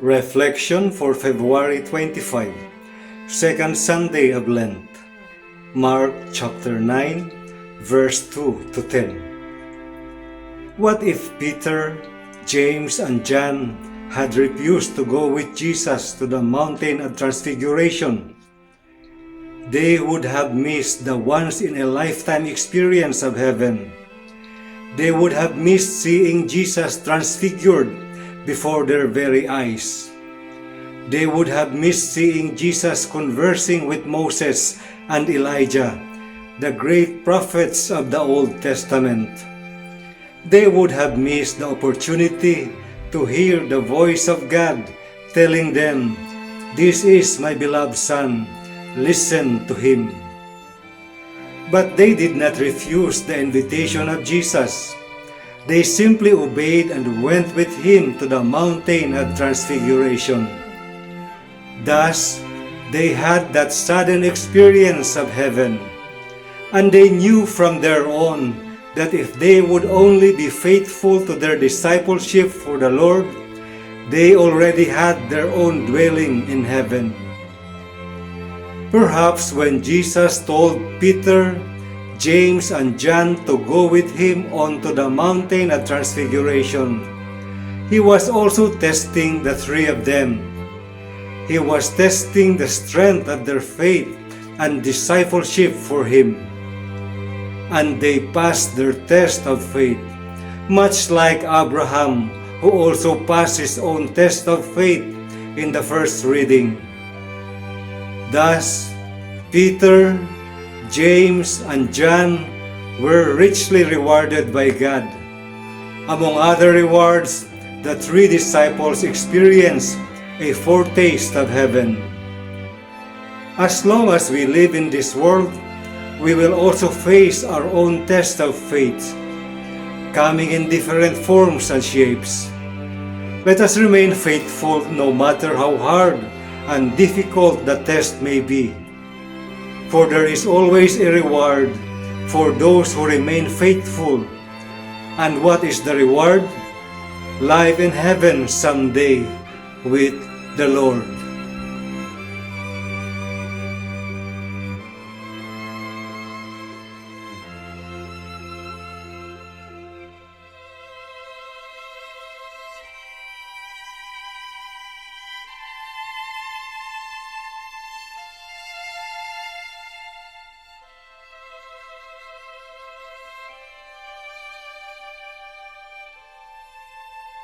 Reflection for February 25, Second Sunday of Lent. Mark chapter 9, verse 2 to 10. What if Peter, James, and John had refused to go with Jesus to the mountain of transfiguration? They would have missed the once-in-a-lifetime experience of heaven. They would have missed seeing Jesus transfigured before their very eyes. They would have missed seeing Jesus conversing with Moses and Elijah, the great prophets of the Old Testament. They would have missed the opportunity to hear the voice of God telling them, "This is my beloved Son, listen to Him." But they did not refuse the invitation of Jesus. They simply obeyed and went with Him to the mountain of transfiguration. Thus, they had that sudden experience of heaven, and they knew from their own that if they would only be faithful to their discipleship for the Lord, they already had their own dwelling in heaven. Perhaps when Jesus told Peter, James, and John to go with Him onto the mountain of transfiguration, He was also testing the three of them. He was testing the strength of their faith and discipleship for Him. And they passed their test of faith, much like Abraham, who also passed his own test of faith in the first reading. Thus, Peter, James, and John were richly rewarded by God. Among other rewards, the three disciples experienced a foretaste of heaven. As long as we live in this world, we will also face our own test of faith, coming in different forms and shapes. Let us remain faithful no matter how hard and difficult the test may be. For there is always a reward for those who remain faithful. And what is the reward? Life in heaven someday with the Lord.